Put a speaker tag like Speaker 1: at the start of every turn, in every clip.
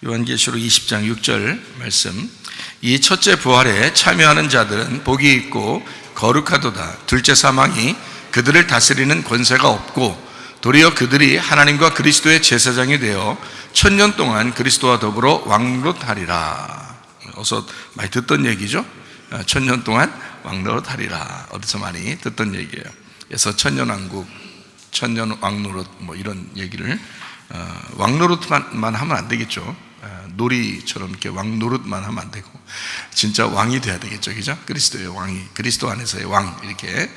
Speaker 1: 요한계시록 20장 6절 말씀. 이 첫째 부활에 참여하는 자들은 복이 있고 거룩하도다. 둘째 사망이 그들을 다스리는 권세가 없고 도리어 그들이 하나님과 그리스도의 제사장이 되어 1000년 동안 그리스도와 더불어 왕노릇하리라. 어서 많이 듣던 얘기죠. 1000년 동안 왕노릇하리라. 어디서 많이 듣던 얘기예요. 그래서 1000년 왕국, 1000년 왕노릇 뭐 이런 얘기를 왕노릇만 하면 안 되겠죠. 놀이처럼 이렇게 왕노릇만 하면 안 되고 진짜 왕이 돼야 되겠죠, 그죠? 그리스도의 왕이, 그리스도 안에서의 왕 이렇게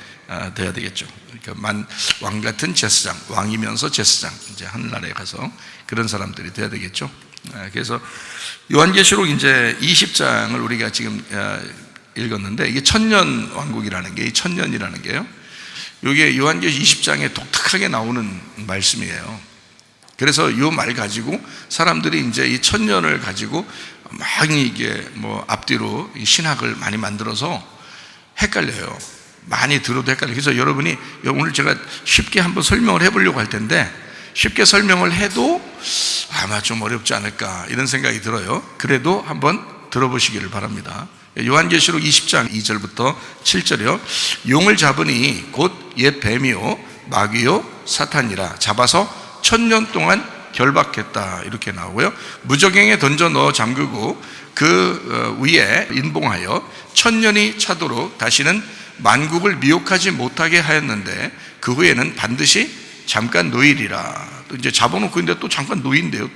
Speaker 1: 돼야 되겠죠. 그러니까 왕 같은 제사장, 왕이면서 제사장, 이제 하늘나라에 가서 그런 사람들이 돼야 되겠죠. 그래서 요한계시록 이제 20장을 우리가 지금 읽었는데 이게 1000년 왕국이라는 게, 이 1000년이라는 게요. 이게 요한계시록 20장에 독특하게 나오는 말씀이에요. 그래서 이 말 가지고 사람들이 이제 이 1000년을 가지고 막 이게 뭐 앞뒤로 신학을 많이 만들어서 헷갈려요. 많이 들어도 헷갈려요. 그래서 여러분이 오늘 제가 쉽게 한번 설명을 해보려고 할 텐데 쉽게 설명을 해도 아마 좀 어렵지 않을까 이런 생각이 들어요. 그래도 한번 들어보시기를 바랍니다. 요한계시록 20장 2절부터 7절이요. 용을 잡으니 곧 옛 뱀이요 마귀요 사탄이라. 잡아서 1000년 동안 결박했다 이렇게 나오고요. 무저갱에 던져 넣어 잠그고 그 위에 인봉하여 1000년이 차도록 다시는 만국을 미혹하지 못하게 하였는데 그 후에는 반드시 잠깐 노일이라. 또 이제 잡아놓고 있는데 또 잠깐 노인데요.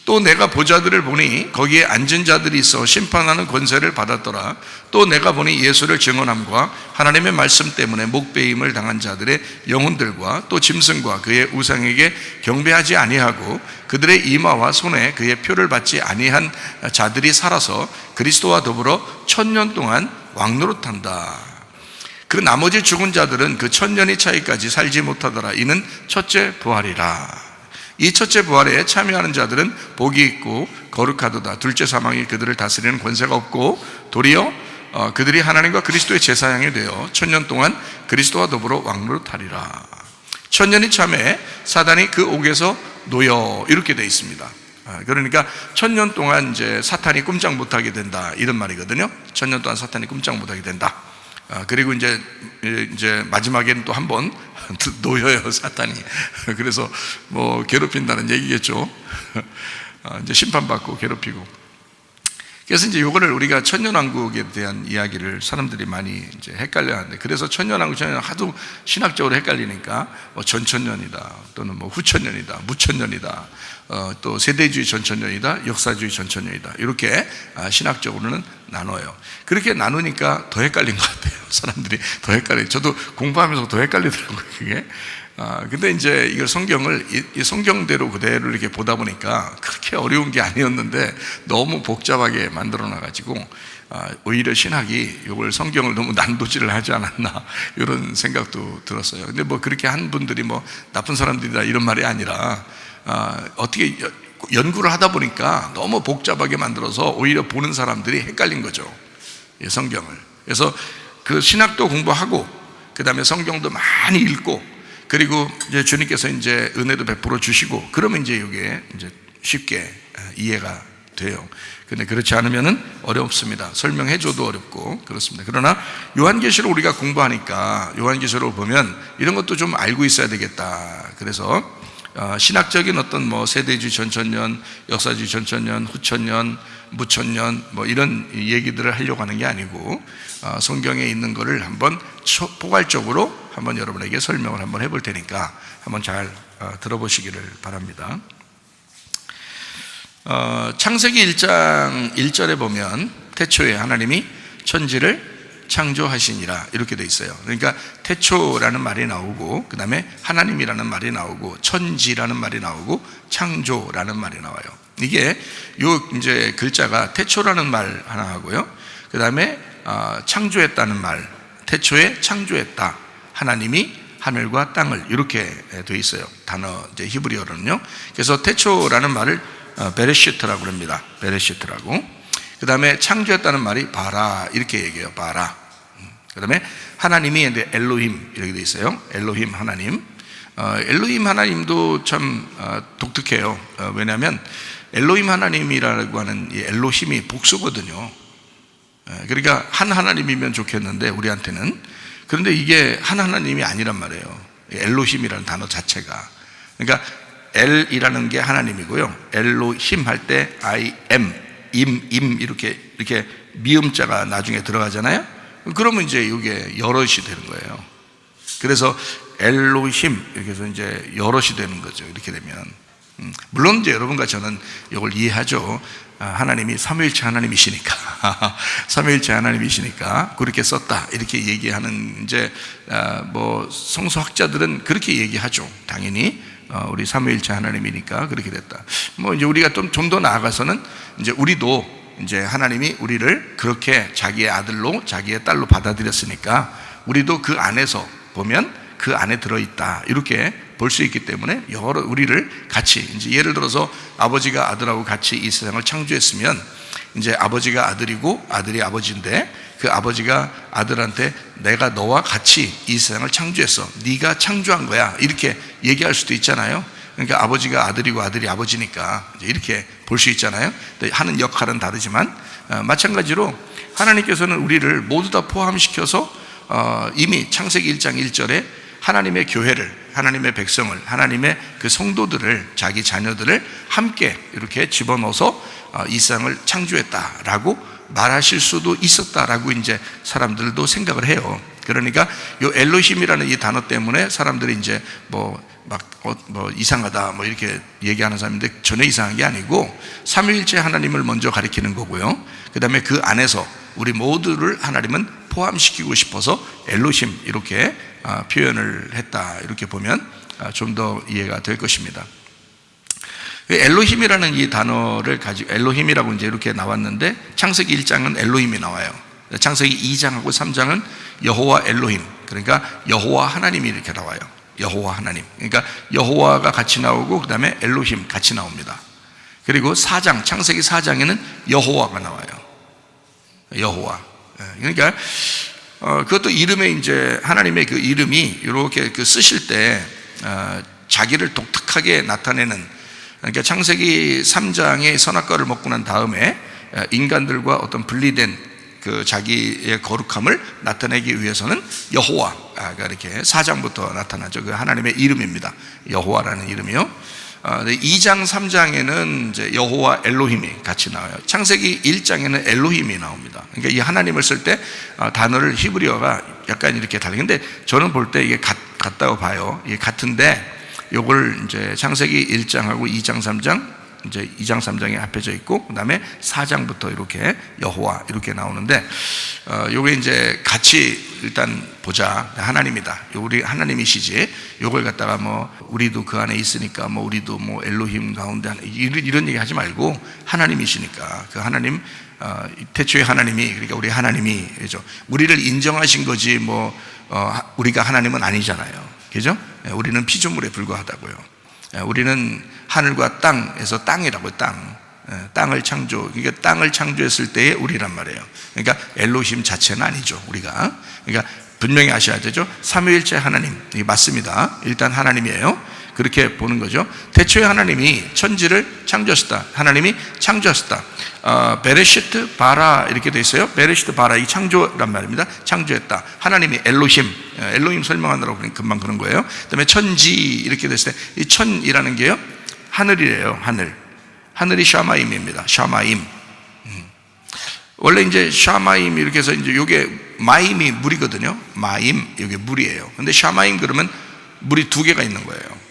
Speaker 1: 또 내가 보자들을 보니 거기에 앉은 자들이 있어 심판하는 권세를 받았더라. 또 내가 보니 예수를 증언함과 하나님의 말씀 때문에 목베임을 당한 자들의 영혼들과 또 짐승과 그의 우상에게 경배하지 아니하고 그들의 이마와 손에 그의 표를 받지 아니한 자들이 살아서 그리스도와 더불어 1000년 동안 왕노릇한다. 그 나머지 죽은 자들은 그 1000년이 차이까지 살지 못하더라. 이는 첫째 부활이라. 이 첫째 부활에 참여하는 자들은 복이 있고 거룩하도다. 둘째 사망이 그들을 다스리는 권세가 없고 도리어 그들이 하나님과 그리스도의 제사장이 되어 1000년 동안 그리스도와 더불어 왕노릇하리라. 1000년이 참에 사단이 그 옥에서 놓여 이렇게 되어 있습니다. 그러니까 1000년 동안 이제 사탄이 꼼짝 못하게 된다 이런 말이거든요. 1000년 동안 사탄이 꼼짝 못하게 된다. 그리고 이제 마지막에는 또 한 번 놓여요, 사탄이. 그래서 뭐 괴롭힌다는 얘기겠죠. 이제 심판받고 괴롭히고. 그래서 이제 요거를 우리가 1000년 왕국에 대한 이야기를 사람들이 많이 이제 헷갈려 하는데, 그래서 1000년 왕국, 1000년 하도 신학적으로 헷갈리니까 뭐 전천년이다, 또는 뭐 후천년이다, 무천년이다, 또 세대주의 전천년이다, 역사주의 전천년이다, 이렇게 신학적으로는 나눠요. 그렇게 나누니까 더 헷갈린 것 같아요. 사람들이 더 헷갈려요. 저도 공부하면서 더 헷갈리더라고요, 그게. 근데 이제 이걸 성경을 이 성경대로 그대로 이렇게 보다 보니까 그렇게 어려운 게 아니었는데 너무 복잡하게 만들어 놔가지고 오히려 신학이 이걸 성경을 너무 난도질을 하지 않았나 이런 생각도 들었어요. 근데 뭐 그렇게 한 분들이 뭐 나쁜 사람들이다 이런 말이 아니라 어떻게 연구를 하다 보니까 너무 복잡하게 만들어서 오히려 보는 사람들이 헷갈린 거죠, 성경을. 그래서 그 신학도 공부하고 그 다음에 성경도 많이 읽고 그리고 이제 주님께서 이제 은혜도 베풀어 주시고 그러면 이제 이게 이제 쉽게 이해가 돼요. 근데 그렇지 않으면은 어렵습니다. 설명해줘도 어렵고 그렇습니다. 그러나 요한계시록 우리가 공부하니까 요한계시록을 보면 이런 것도 좀 알고 있어야 되겠다. 그래서 신학적인 어떤 뭐 세대주의 전천년, 역사주의 전천년, 후천년, 무천년 뭐 이런 얘기들을 하려고 하는 게 아니고 성경에 있는 거를 한번 포괄적으로 한번 여러분에게 설명을 한번 해볼 테니까 한번 잘 들어보시기를 바랍니다. 창세기 1장 1절에 보면 태초에 하나님이 천지를 창조하시니라 이렇게 돼 있어요. 그러니까 태초라는 말이 나오고 그 다음에 하나님이라는 말이 나오고 천지라는 말이 나오고 창조라는 말이 나와요. 이게 요 이제 글자가 태초라는 말 하나 하고요. 그 다음에 창조했다는 말, 태초에 창조했다. 하나님이 하늘과 땅을 이렇게 돼 있어요. 단어 이제 히브리어로는요. 그래서 태초라는 말을 베레시트라고 합니다. 베레시트라고. 그 다음에 창조했다는 말이 바라 이렇게 얘기해요. 바라. 그 다음에 하나님이 이제 엘로힘 이렇게 돼 있어요. 엘로힘 하나님. 엘로힘 하나님도 참 독특해요. 왜냐하면 엘로힘 하나님이라고 하는 이 엘로힘이 복수거든요. 그러니까 한 하나님이면 좋겠는데 우리한테는, 그런데 이게 한 하나님이 아니란 말이에요. 엘로힘이라는 단어 자체가. 그러니까 엘이라는 게 하나님이고요, 엘로힘 할 때 I am, 임 이렇게 미음자가 나중에 들어가잖아요. 그러면 이제 이게 여럿이 되는 거예요. 그래서 엘로힘 이렇게 해서 이제 여럿이 되는 거죠. 이렇게 되면 물론 이제 여러분과 저는 이걸 이해하죠. 하나님이 삼위일체 하나님이시니까 삼위일체 하나님이시니까 그렇게 썼다 이렇게 얘기하는, 이제 뭐 성서학자들은 그렇게 얘기하죠. 당연히 우리 삼위일체 하나님이니까 그렇게 됐다. 뭐 이제 우리가 좀 더 나아가서는 이제 우리도 이제 하나님이 우리를 그렇게 자기의 아들로 자기의 딸로 받아들였으니까 우리도 그 안에서 보면 그 안에 들어있다 이렇게 볼 수 있기 때문에 여러 우리를 같이, 이제 예를 들어서 아버지가 아들하고 같이 이 세상을 창조했으면 이제 아버지가 아들이고 아들이 아버지인데, 그 아버지가 아들한테 내가 너와 같이 이 세상을 창조했어, 네가 창조한 거야 이렇게 얘기할 수도 있잖아요. 그러니까 아버지가 아들이고 아들이 아버지니까 이렇게 볼 수 있잖아요. 하는 역할은 다르지만 마찬가지로 하나님께서는 우리를 모두 다 포함시켜서 이미 창세기 1장 1절에 하나님의 교회를, 하나님의 백성을, 하나님의 그 성도들을, 자기 자녀들을 함께 이렇게 집어넣어서 이 세상을 창조했다라고 말하실 수도 있었다라고 이제 사람들도 생각을 해요. 그러니까 이 엘로힘이라는 이 단어 때문에 사람들이 이제 뭐 이상하다 뭐 이렇게 얘기하는 사람인데 전혀 이상한 게 아니고 삼위일체 하나님을 먼저 가리키는 거고요. 그 다음에 그 안에서 우리 모두를 하나님은 포함시키고 싶어서 엘로힘 이렇게 표현을 했다 이렇게 보면 좀 더 이해가 될 것입니다. 엘로힘이라는 이 단어를 가지고, 엘로힘이라고 이제 이렇게 나왔는데 창세기 1장은 엘로힘이 나와요. 창세기 2장하고 3장은 여호와 엘로힘, 그러니까 여호와 하나님이 이렇게 나와요. 여호와 하나님, 그러니까 여호와가 같이 나오고 그 다음에 엘로힘 같이 나옵니다. 그리고 4장, 창세기 4장에는 여호와가 나와요. 여호와. 그러니까 그것도 이름에 이제 하나님의 그 이름이 이렇게 그 쓰실 때 자기를 독특하게 나타내는, 그러니까 창세기 3장의 선악과를 먹고 난 다음에 인간들과 어떤 분리된 그 자기의 거룩함을 나타내기 위해서는 여호와가 이렇게 4장부터 나타나죠. 그 하나님의 이름입니다. 여호와라는 이름이요. 2장 3장에는 이제 여호와 엘로힘이 같이 나와요. 창세기 1장에는 엘로힘이 나옵니다. 그러니까 이 하나님을 쓸 때 단어를 히브리어가 약간 이렇게 다르는데 저는 볼 때 이게 같다고 봐요. 이게 같은데 요걸 이제 창세기 1장하고 2장 3장, 이제 2장 3장에 합해져 있고 그 다음에 4장부터 이렇게 여호와 이렇게 나오는데 요게 이제 같이 일단 보자. 하나님이다, 우리 하나님이시지, 요걸 갖다가 뭐 우리도 그 안에 있으니까 뭐 우리도 뭐 엘로힘 가운데 이런 얘기 하지 말고 하나님이시니까 그 하나님, 태초에 하나님이, 그러니까 우리 하나님이, 그죠? 우리를 인정하신 거지 뭐 우리가 하나님은 아니잖아요. 그죠? 우리는 피조물에 불과하다고요. 우리는 하늘과 땅에서 땅이라고요. 땅을 창조, 그러니까 땅을 창조했을 때의 우리란 말이에요. 그러니까 엘로힘 자체는 아니죠, 우리가. 그러니까 분명히 아셔야 되죠. 삼위일체 하나님, 이게 맞습니다. 일단 하나님이에요. 그렇게 보는 거죠. 태초에 하나님이 천지를 창조하셨다. 하나님이 창조하셨다. 베레시트 바라 이렇게 돼 있어요. 베레시트 바라, 이 창조란 말입니다. 창조했다. 하나님이 엘로힘, 엘로힘 설명하느라고 금방 그런 거예요. 그다음에 천지 이렇게 됐을 때 이 천이라는 게요, 하늘이래요. 하늘이 샤마임입니다. 샤마임. 원래 이제 샤마임 이렇게 해서 이제 요게 마임이 물이거든요. 마임, 요게 물이에요. 근데 샤마임 그러면 물이 두 개가 있는 거예요.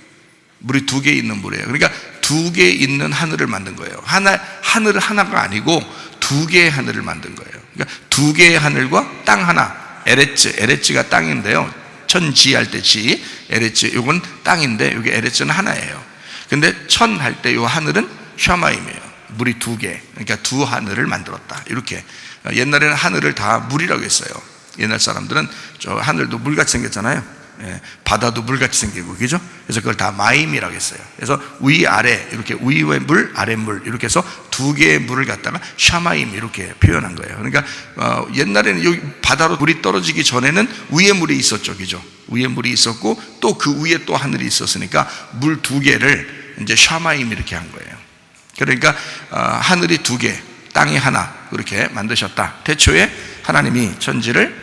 Speaker 1: 물이 두 개 있는 물이에요. 그러니까 두 개 있는 하늘을 만든 거예요. 하늘 하나가 아니고 두 개의 하늘을 만든 거예요. 그러니까 두 개의 하늘과 땅 하나, 에레츠가 땅인데요. 천지 할 때 지, 에레츠, 요건 땅인데 여기 에레츠는 하나예요. 근데 천 할 때 요 하늘은 샤마임이에요. 물이 두 개, 그러니까 두 하늘을 만들었다. 이렇게. 옛날에는 하늘을 다 물이라고 했어요. 옛날 사람들은 저 하늘도 물같이 생겼잖아요. 바다도 물같이 생기고, 그죠? 그래서 그걸 다 마임이라고 했어요. 그래서 위아래 이렇게, 위의 물, 아래 물 이렇게 해서 두 개의 물을 갖다가 샤마임 이렇게 표현한 거예요. 그러니까 옛날에는 여기 바다로 물이 떨어지기 전에는 위에 물이 있었죠, 그죠? 위에 물이 있었고 또 그 위에 또 하늘이 있었으니까 물 두 개를 이제 샤마임 이렇게 한 거예요. 그러니까 하늘이 두 개, 땅이 하나, 그렇게 만드셨다. 태초에 하나님이 천지를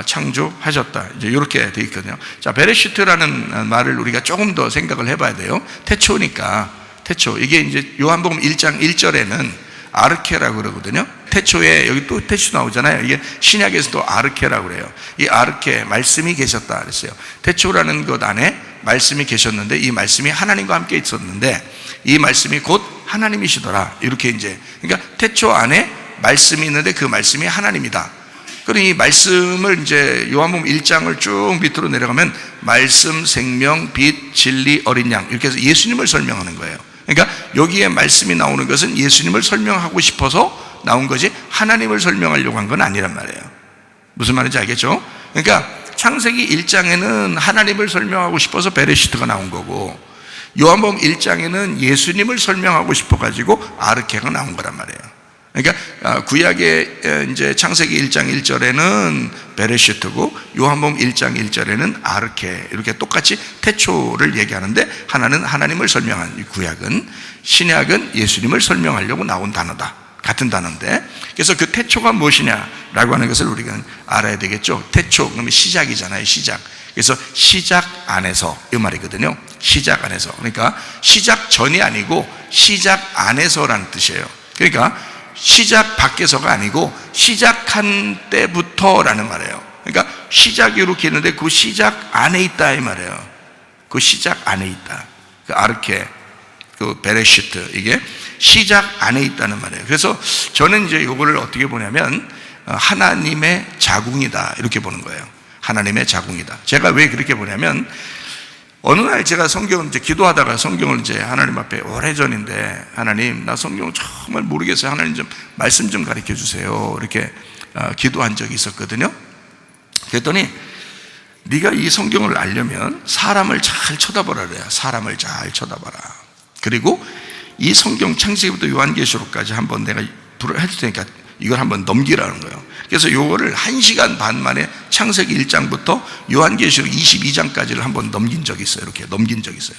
Speaker 1: 창조하셨다. 이제 이렇게 되어 있거든요. 자, 베레시트라는 말을 우리가 조금 더 생각을 해봐야 돼요. 태초니까, 태초. 이게 이제 요한복음 1장 1절에는 아르케라고 그러거든요. 태초에, 여기 또 태초 나오잖아요. 이게 신약에서도 아르케라고 그래요. 이 아르케, 말씀이 계셨다 그랬어요. 태초라는 것 안에 말씀이 계셨는데, 이 말씀이 하나님과 함께 있었는데, 이 말씀이 곧 하나님이시더라. 이렇게 이제, 그러니까 태초 안에 말씀이 있는데 그 말씀이 하나님이다. 그리고 이 말씀을 이제 요한복음 1장을 쭉 밑으로 내려가면 말씀, 생명, 빛, 진리, 어린 양, 이렇게 해서 예수님을 설명하는 거예요. 그러니까 여기에 말씀이 나오는 것은 예수님을 설명하고 싶어서 나온 거지 하나님을 설명하려고 한 건 아니란 말이에요. 무슨 말인지 알겠죠? 그러니까 창세기 1장에는 하나님을 설명하고 싶어서 베레시트가 나온 거고, 요한복음 1장에는 예수님을 설명하고 싶어가지고 아르케가 나온 거란 말이에요. 그러니까 구약의 이제 창세기 1장 1절에는 베레시트고 요한복음 1장 1절에는 아르케, 이렇게 똑같이 태초를 얘기하는데, 하나는 하나님을 설명한 이 구약은, 신약은 예수님을 설명하려고 나온 단어다. 같은 단어인데, 그래서 그 태초가 무엇이냐라고 하는 것을 우리가 알아야 되겠죠. 태초 그러면 시작이잖아요. 시작. 그래서 시작 안에서, 이 말이거든요. 시작 안에서. 그러니까 시작 전이 아니고 시작 안에서라는 뜻이에요. 그러니까 시작 밖에서가 아니고 시작한 때부터라는 말이에요. 그러니까 시작이 이렇게 있는데 그 시작 안에 있다 이 말이에요. 그 시작 안에 있다. 그 아르케, 그 베레시트, 이게 시작 안에 있다는 말이에요. 그래서 저는 이제 이거를 어떻게 보냐면 하나님의 자궁이다, 이렇게 보는 거예요. 하나님의 자궁이다. 제가 왜 그렇게 보냐면, 어느 날 제가 성경을 이제 기도하다가 성경을 이제 하나님 앞에, 오래전인데, 하나님, 나 성경을 정말 모르겠어요. 하나님 좀 말씀 좀 가르쳐 주세요. 이렇게 기도한 적이 있었거든요. 그랬더니 네가 이 성경을 알려면 사람을 잘 쳐다보라 그래요. 사람을 잘 쳐다봐라. 그리고 이 성경 창세기부터 요한계시록까지 한번 내가 해줄 테니까 이걸 한번 넘기라는 거예요. 그래서 이거를 1시간 반 만에 창세기 1장부터 요한계시록 22장까지를 한번 넘긴 적이 있어요. 이렇게 넘긴 적이 있어요.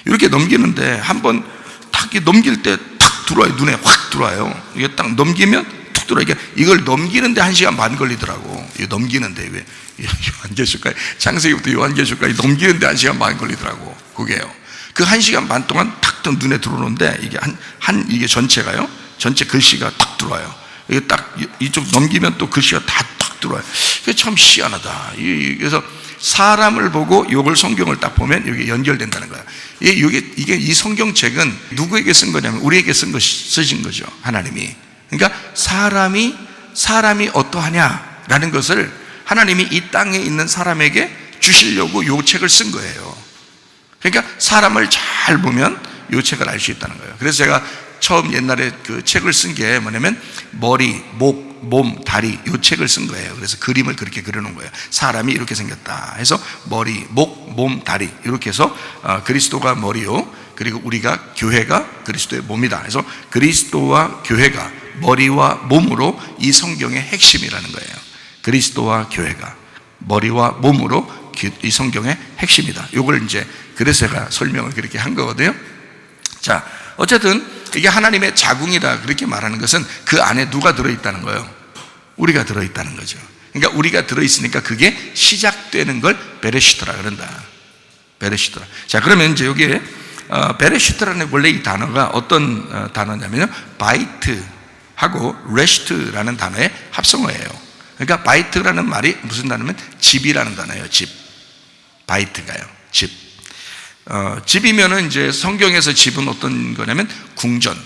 Speaker 1: 이렇게 넘기는데 한번 탁 넘길 때 탁 들어와요. 눈에 확 들어와요. 이게 딱 넘기면 툭 들어와요. 이걸 넘기는데 1시간 반 걸리더라고. 이거 넘기는데, 왜 요한계시록까지, 창세기부터 요한계시록까지 넘기는데 1시간 반 걸리더라고. 그게요. 그 1시간 반 동안 탁 눈에 들어오는데, 이게 이게 전체가요, 전체 글씨가 탁 들어와요. 이게 딱 이쪽 넘기면 또 글씨가 다 탁 들어와요. 그게 참 희한하다. 그래서 사람을 보고 이걸 성경을 딱 보면 이게 연결된다는 거야. 이게 이 성경책은 누구에게 쓴 거냐면 우리에게 쓰신 거죠. 하나님이. 그러니까 사람이 어떠하냐라는 것을 하나님이 이 땅에 있는 사람에게 주시려고 이 책을 쓴 거예요. 그러니까 사람을 잘 보면 이 책을 알 수 있다는 거예요. 그래서 제가 처음 옛날에 그 책을 쓴 게 뭐냐면 머리, 목, 몸, 다리, 이 책을 쓴 거예요. 그래서 그림을 그렇게 그려놓은 거예요. 사람이 이렇게 생겼다 해서 머리, 목, 몸, 다리, 이렇게 해서 그리스도가 머리요, 그리고 우리가 교회가 그리스도의 몸이다 해서 그리스도와 교회가 머리와 몸으로 이 성경의 핵심이라는 거예요. 그리스도와 교회가 머리와 몸으로 이 성경의 핵심이다. 이걸 이제 그래서 제가 설명을 그렇게 한 거거든요. 자, 어쨌든 이게 하나님의 자궁이다 그렇게 말하는 것은 그 안에 누가 들어있다는 거예요? 우리가 들어있다는 거죠. 그러니까 우리가 들어있으니까 그게 시작되는 걸 베레시트라 그런다. 베레시트라. 자, 그러면 이제 여기에 베레시트라는 원래 이 단어가 어떤 단어냐면요, 바이트하고 레시트라는 단어의 합성어예요. 그러니까 바이트라는 말이 무슨 단어냐면 집이라는 단어예요. 집. 바이트가요. 집. 집이면은 이제 성경에서 집은 어떤 거냐면 궁전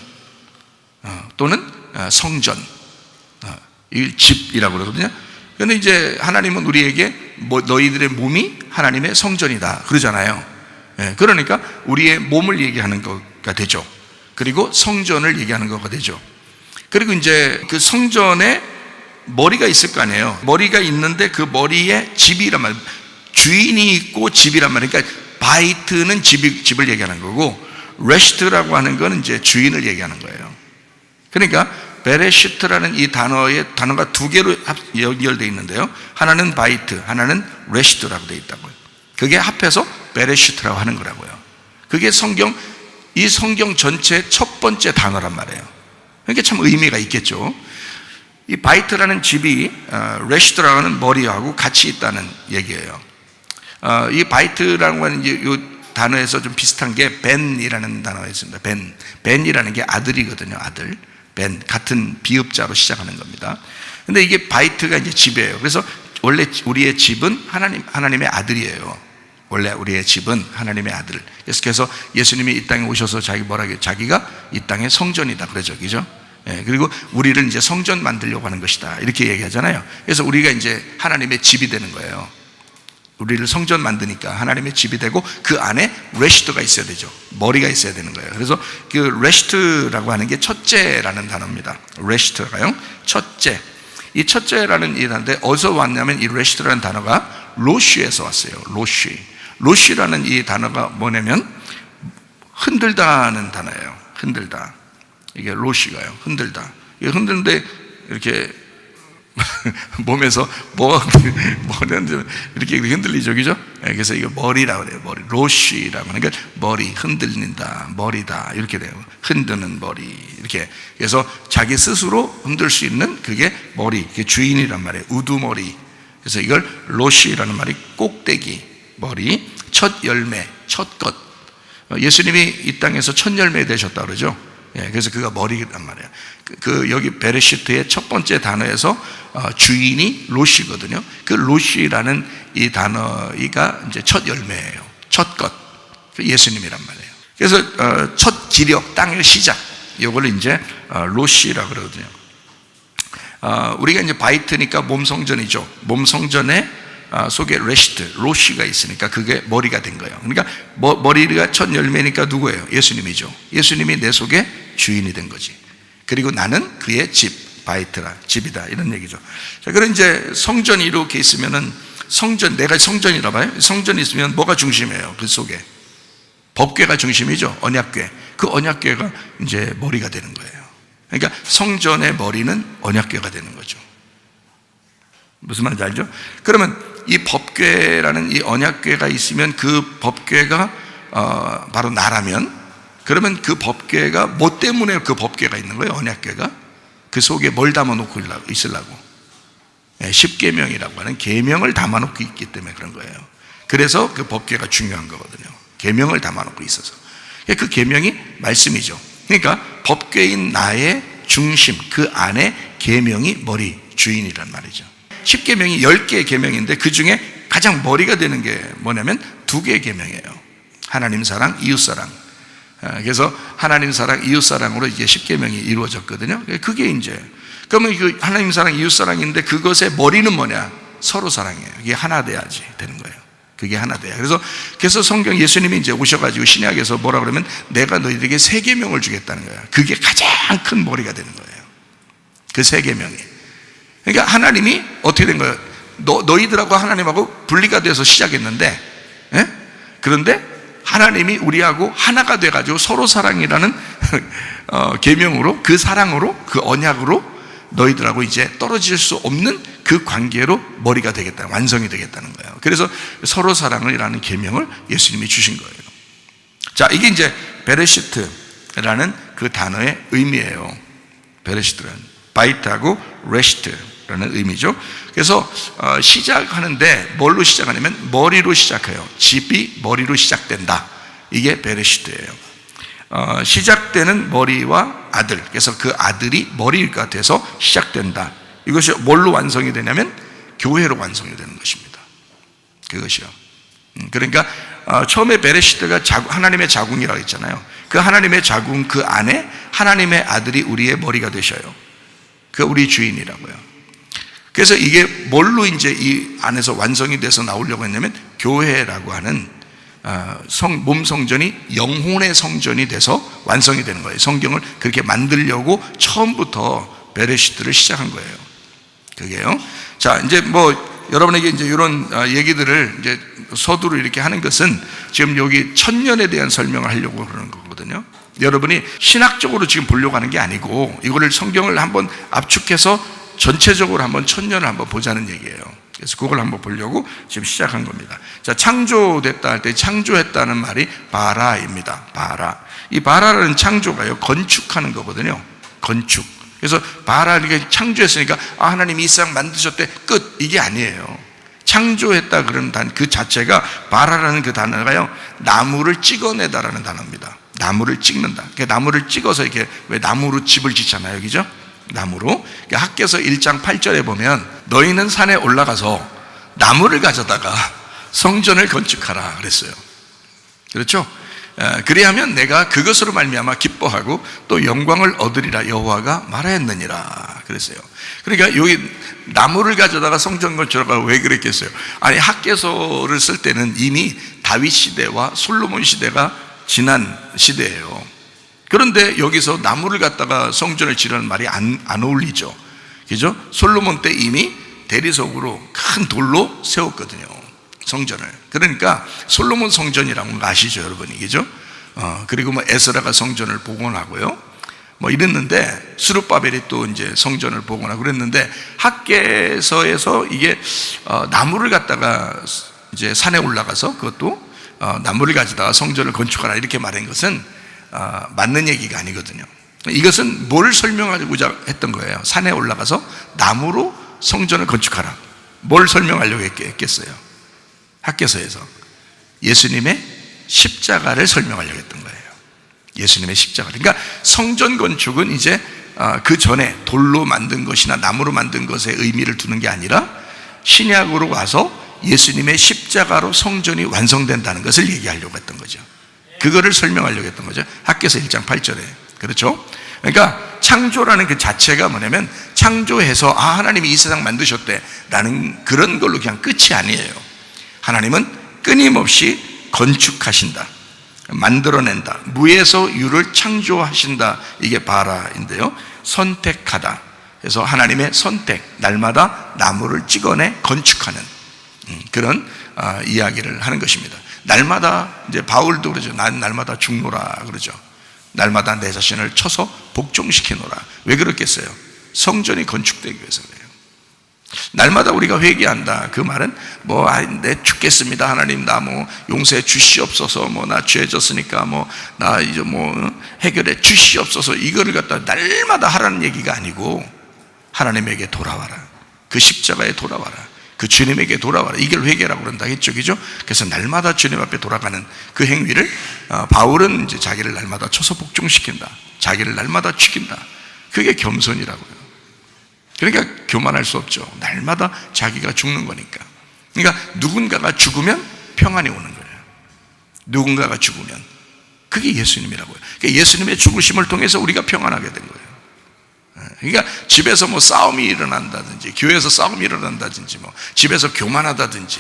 Speaker 1: 또는 성전, 이 집이라고 그러거든요. 그런데 이제 하나님은 우리에게 너희들의 몸이 하나님의 성전이다 그러잖아요. 그러니까 우리의 몸을 얘기하는 거가 되죠. 그리고 성전을 얘기하는 거가 되죠. 그리고 이제 그 성전에 머리가 있을 거 아니에요. 머리가 있는데 그 머리에 집이란 말, 주인이 있고 집이란 말이에요. 그러니까 바이트는 집을 얘기하는 거고, 레시트라고 하는 거는 이제 주인을 얘기하는 거예요. 그러니까 베레시트라는 이 단어가 두 개로 연결되어 있는데요, 하나는 바이트, 하나는 레시트라고 되어 있다고요. 그게 합해서 베레시트라고 하는 거라고요. 그게 성경 이 성경 전체의 첫 번째 단어란 말이에요. 그러니까 참 의미가 있겠죠. 이 바이트라는 집이 레시트라고 하는 머리하고 같이 있다는 얘기예요. 이 바이트라는 건 이제 이 단어에서 좀 비슷한 게 벤이라는 단어가 있습니다. 벤이라는 게 아들이거든요. 아들. 벤, 같은 비읍자로 시작하는 겁니다. 근데 이게 바이트가 이제 집이에요. 그래서 원래 우리의 집은 하나님의 아들이에요. 원래 우리의 집은 하나님의 아들. 그래서 예수님이 이 땅에 오셔서 자기가 이 땅의 성전이다 그러죠. 그죠? 예, 그리고 우리를 이제 성전 만들려고 하는 것이다. 이렇게 얘기하잖아요. 그래서 우리가 이제 하나님의 집이 되는 거예요. 우리를 성전 만드니까 하나님의 집이 되고 그 안에 레시트가 있어야 되죠. 머리가 있어야 되는 거예요. 그래서 그 레시트라고 하는 게 첫째라는 단어입니다. 레시트가요. 첫째. 이 첫째라는 이 단어인데 어디서 왔냐면 이 레시트라는 단어가 로쉬에서 왔어요. 로쉬. 로쉬라는 이 단어가 뭐냐면 흔들다는 단어예요. 흔들다. 이게 로쉬가요. 흔들다. 이게 흔드는데 이렇게 몸에서 뭐는 이렇게 흔들리죠, 그죠? 그래서 이거 머리라고 그래요. 머리, 로쉬라고 하는 게 머리 흔들린다, 머리다 이렇게 돼요. 흔드는 머리 이렇게. 그래서 자기 스스로 흔들 수 있는 그게 머리, 그게 주인이란 말이에요. 우두머리. 그래서 이걸 로쉬라는 말이 꼭대기, 머리, 첫 열매, 첫 것. 예수님이 이 땅에서 첫 열매 되셨다 그러죠. 그래서 그가 머리란 말이에요. 여기 베레시트의 첫 번째 단어에서 주인이 로시거든요. 그 로시라는 이 단어가 이제 첫 열매예요. 첫 것. 예수님이란 말이에요. 그래서 첫 기력, 땅의 시작. 이걸 이제 로시라고 그러거든요. 우리가 이제 바이트니까 몸성전이죠. 몸성전에 속에 레시트, 로시가 있으니까 그게 머리가 된 거예요. 그러니까 머리가 첫 열매니까 누구예요? 예수님이죠. 예수님이 내 속에 주인이 된 거지. 그리고 나는 그의 집, 바이트라, 집이다 이런 얘기죠. 자, 그럼 이제 성전이 이렇게 있으면은 내가 성전이라 봐요. 성전이 있으면 뭐가 중심이에요? 그 속에 법궤가 중심이죠. 언약궤. 그 언약궤가 이제 머리가 되는 거예요. 그러니까 성전의 머리는 언약궤가 되는 거죠. 무슨 말인지 알죠? 그러면 이 법궤라는 이 언약궤가 있으면 그 법궤가 바로 나라면, 그러면 그 법궤가 뭐 때문에 그 법궤가 있는 거예요? 언약궤가 그 속에 뭘 담아놓고 있으려고? 십계명이라고 하는 계명을 담아놓고 있기 때문에 그런 거예요. 그래서 그 법궤가 중요한 거거든요. 계명을 담아놓고 있어서. 그 계명이 말씀이죠. 그러니까 법궤인 나의 중심, 그 안에 계명이 머리, 주인이란 말이죠. 십계명이 10개의 계명인데 그 중에 가장 머리가 되는 게 뭐냐면 2개의 계명이에요. 하나님 사랑, 이웃 사랑. 그래서 하나님 사랑, 이웃 사랑으로 이제 십계명이 이루어졌거든요. 그게 이제 그러면 그 하나님 사랑, 이웃 사랑인데 그것의 머리는 뭐냐? 서로 사랑이에요. 이게 하나 돼야지 되는 거예요. 그게 하나 돼요. 그래서 성경 예수님이 이제 오셔가지고 신약에서 뭐라 그러면 내가 너희들에게 3계명을 주겠다는 거예요. 그게 가장 큰 머리가 되는 거예요. 그 3계명이. 그러니까 하나님이 어떻게 된 거예요? 너희들하고 하나님하고 분리가 돼서 시작했는데, 그런데 하나님이 우리하고 하나가 돼가지고 서로 사랑이라는 계명으로, 그 사랑으로, 그 언약으로 너희들하고 이제 떨어질 수 없는 그 관계로 머리가 되겠다, 완성이 되겠다는 거예요. 그래서 서로 사랑이라는 계명을 예수님이 주신 거예요. 자, 이게 이제 베레시트라는 그 단어의 의미예요. 베레시트라는 바이트하고 레시트라는 의미죠. 그래서 시작하는데 뭘로 시작하냐면 머리로 시작해요. 집이 머리로 시작된다. 이게 베레시트예요. 시작되는 머리와 아들, 그래서 그 아들이 머리가 돼서 시작된다. 이것이 뭘로 완성이 되냐면 교회로 완성이 되는 것입니다. 그것이요. 그러니까 처음에 베레시트가 하나님의 자궁이라고 했잖아요. 그 하나님의 자궁 그 안에 하나님의 아들이 우리의 머리가 되셔요. 그 우리 주인이라고요. 그래서 이게 뭘로 이제 이 안에서 완성이 돼서 나오려고 했냐면 교회라고 하는 몸 성전이 영혼의 성전이 돼서 완성이 되는 거예요. 성경을 그렇게 만들려고 처음부터 베레시트를 시작한 거예요. 그게요. 자, 이제 뭐 여러분에게 이제 이런 얘기들을 이제 서두로 이렇게 하는 것은 지금 여기 천년에 대한 설명을 하려고 그러는 거거든요. 여러분이 신학적으로 지금 보려고 하는 게 아니고 이거를 성경을 한번 압축해서 전체적으로 한번 천년을 한번 보자는 얘기예요. 그래서 그걸 한번 보려고 지금 시작한 겁니다. 자, 창조됐다 할 때 창조했다는 말이 바라입니다. 바라. 이 바라라는 창조가요, 건축하는 거거든요. 건축. 그래서 바라를 창조했으니까 하나님이 이 세상 만드셨대, 끝. 이게 아니에요. 창조했다 그런 그 자체가, 바라라는 그 단어가요, 나무를 찍어내다라는 단어입니다. 나무를 찍는다. 그러니까 나무를 찍어서 이렇게, 왜 나무로 집을 짓잖아요, 그죠? 나무로. 그러니까 학개서 1장 8절에 보면 너희는 산에 올라가서 나무를 가져다가 성전을 건축하라 그랬어요. 그렇죠? 그리하면 내가 그것으로 말미암아 기뻐하고 또 영광을 얻으리라 여호와가 말하였느니라 그랬어요. 그러니까 여기 나무를 가져다가 성전 건축하라고 왜 그랬겠어요? 아니, 학개서를 쓸 때는 이미 다윗 시대와 솔로몬 시대가 지난 시대예요. 그런데 여기서 나무를 갖다가 성전을 지르는 말이 안 어울리죠. 그죠? 솔로몬 때 이미 대리석으로 큰 돌로 세웠거든요, 성전을. 그러니까 솔로몬 성전이라는 거 아시죠, 여러분이? 그죠? 그리고 뭐 에스라가 성전을 복원하고요, 뭐 이랬는데, 스룹바벨이 또 이제 성전을 복원하고 그랬는데, 학개서에서 이게 나무를 갖다가 이제 산에 올라가서 그것도 나무를 가져다가 성전을 건축하라 이렇게 말한 것은 맞는 얘기가 아니거든요. 이것은 뭘 설명하고자 했던 거예요? 산에 올라가서 나무로 성전을 건축하라. 뭘 설명하려고 했겠어요? 학개서에서 예수님의 십자가를 설명하려고 했던 거예요. 예수님의 십자가. 그러니까 성전 건축은 이제 그 전에 돌로 만든 것이나 나무로 만든 것에 의미를 두는 게 아니라 신약으로 와서 예수님의 십자가로 성전이 완성된다는 것을 얘기하려고 했던 거죠. 그거를 설명하려고 했던 거죠. 학개서 1장 8절에. 그렇죠? 그러니까 창조라는 그 자체가 뭐냐면, 창조해서 하나님이 이 세상 만드셨대 라는 그런 걸로 그냥 끝이 아니에요. 하나님은 끊임없이 건축하신다, 만들어낸다, 무에서 유를 창조하신다. 이게 바라인데요, 선택하다. 그래서 하나님의 선택, 날마다 나무를 찍어내 건축하는 그런 이야기를 하는 것입니다. 날마다, 이제 바울도 그러죠. 난 날마다 죽노라 그러죠. 날마다 내 자신을 쳐서 복종시키노라. 왜 그렇겠어요? 성전이 건축되기 위해서 그래요. 날마다 우리가 회개한다. 그 말은 내 죽겠습니다, 하나님 나 용서해 주시옵소서, 나 죄졌으니까 나 이제 해결해 주시옵소서, 이거를 갖다 날마다 하라는 얘기가 아니고, 하나님에게 돌아와라, 그 십자가에 돌아와라, 그 주님에게 돌아와라, 이걸 회개라고 그런다 했죠, 그죠? 그래서 날마다 주님 앞에 돌아가는 그 행위를 바울은 이제 자기를 날마다 쳐서 복종시킨다, 자기를 날마다 죽인다. 그게 겸손이라고요. 그러니까 교만할 수 없죠. 날마다 자기가 죽는 거니까. 그러니까 누군가가 죽으면 평안이 오는 거예요. 누군가가 죽으면. 그게 예수님이라고요. 그러니까 예수님의 죽으심을 통해서 우리가 평안하게 된 거예요. 그러니까 집에서 싸움이 일어난다든지, 교회에서 싸움이 일어난다든지, 집에서 교만하다든지,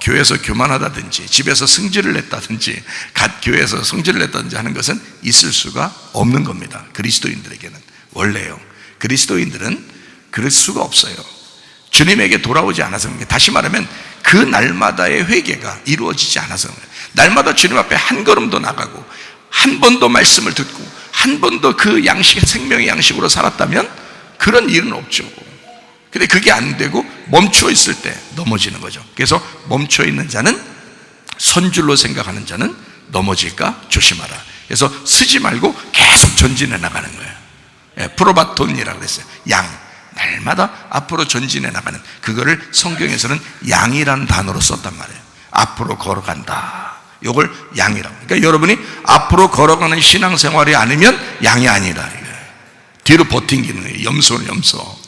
Speaker 1: 교회에서 교만하다든지, 집에서 승질을 냈다든지, 교회에서 승질을 냈다든지 하는 것은 있을 수가 없는 겁니다. 그리스도인들에게는 원래요. 그리스도인들은 그럴 수가 없어요. 주님에게 돌아오지 않아서 그런 게, 다시 말하면 그 날마다의 회개가 이루어지지 않아서 그런 거예요. 날마다 주님 앞에 한 걸음도 나가고, 한 번도 말씀을 듣고, 한 번도 그 생명의 양식으로 살았다면 그런 일은 없죠. 근데 그게 안 되고 멈추어 있을 때 넘어지는 거죠. 그래서 멈추어 있는 자는, 선줄로 생각하는 자는 넘어질까 조심하라. 그래서 쓰지 말고 계속 전진해 나가는 거예요. 프로바톤이라고 그랬어요. 양, 날마다 앞으로 전진해 나가는, 그거를 성경에서는 양이라는 단어로 썼단 말이에요. 앞으로 걸어간다, 이걸 양이라고. 그러니까 여러분이 앞으로 걸어가는 신앙생활이 아니면 양이 아니라, 뒤로 버팅기는 거예요. 염소는 염소.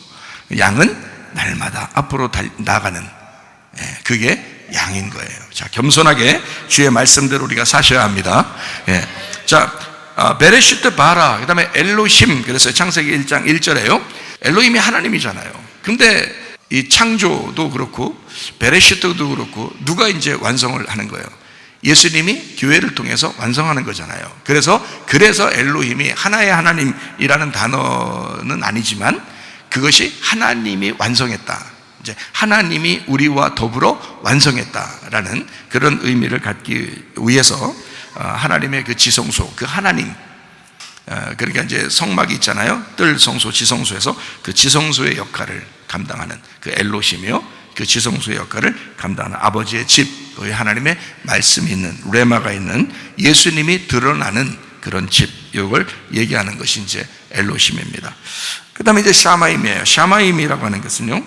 Speaker 1: 양은 날마다 앞으로 나가는, 그게 양인 거예요. 자, 겸손하게 주의 말씀대로 우리가 사셔야 합니다. 자, 베레시트 바라, 그 다음에 엘로힘. 그래서 창세기 1장 1절에요 엘로힘이 하나님이잖아요. 근데 이 창조도 그렇고 베레시트도 그렇고 누가 이제 완성을 하는 거예요? 예수님이 교회를 통해서 완성하는 거잖아요. 그래서 엘로힘이 하나의 하나님이라는 단어는 아니지만, 그것이 하나님이 완성했다, 이제 하나님이 우리와 더불어 완성했다라는 그런 의미를 갖기 위해서 하나님의 그 지성소, 그 하나님, 그러니까 이제 성막이 있잖아요. 뜰 성소, 지성소에서 그 지성소의 역할을 감당하는 그 엘로힘이요, 그 지성소의 역할을 감당하는 아버지의 집, 거기 하나님의 말씀이 있는, 레마가 있는 예수님이 드러나는 그런 집, 이걸 얘기하는 것이 이제 엘로힘입니다. 그 다음에 이제 샤마임이에요. 샤마임이라고 하는 것은요,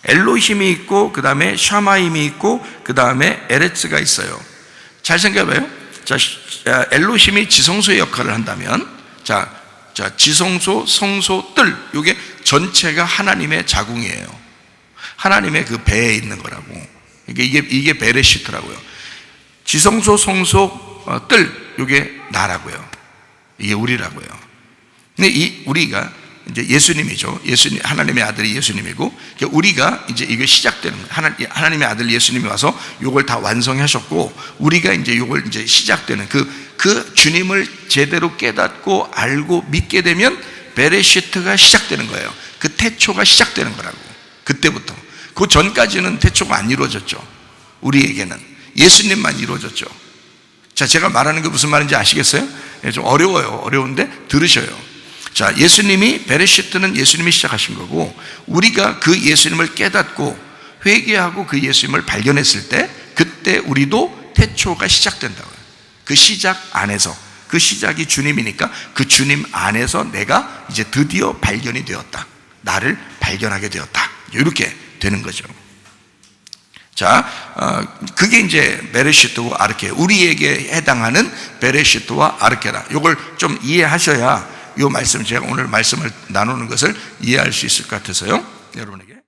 Speaker 1: 엘로힘이 있고, 그 다음에 샤마임이 있고, 그 다음에 에레츠가 있어요. 잘 생각해봐요. 자, 엘로힘이 지성소의 역할을 한다면, 자, 지성소, 성소, 뜰, 이게 전체가 하나님의 자궁이에요. 하나님의 그 배에 있는 거라고. 이게 베레시트라고요. 지성소, 성소, 뜰, 이게 나라고요. 이게 우리라고요. 근데 우리가 이제 예수님이죠. 예수님, 하나님의 아들이 예수님이고, 우리가 이제 이게 시작되는 거예요. 하나님의 아들 예수님이 와서 이걸 다 완성하셨고, 우리가 이제 이걸 이제 시작되는 그 주님을 제대로 깨닫고 알고 믿게 되면 베레시트가 시작되는 거예요. 그 태초가 시작되는 거라고. 그때부터. 그 전까지는 태초가 안 이루어졌죠. 우리에게는. 예수님만 이루어졌죠. 자, 제가 말하는 게 무슨 말인지 아시겠어요? 좀 어려워요. 어려운데 들으셔요. 자, 베레시트는 예수님이 시작하신 거고, 우리가 그 예수님을 깨닫고 회개하고 그 예수님을 발견했을 때, 그때 우리도 태초가 시작된다고요. 그 시작 안에서, 그 시작이 주님이니까 그 주님 안에서 내가 이제 드디어 발견이 되었다. 나를 발견하게 되었다. 이렇게 되는 거죠. 자, 그게 이제 베레시트와 아르케, 우리에게 해당하는 베레시트와 아르케다. 이걸 좀 이해하셔야 이 말씀, 제가 오늘 말씀을 나누는 것을 이해할 수 있을 것 같아서요, 여러분에게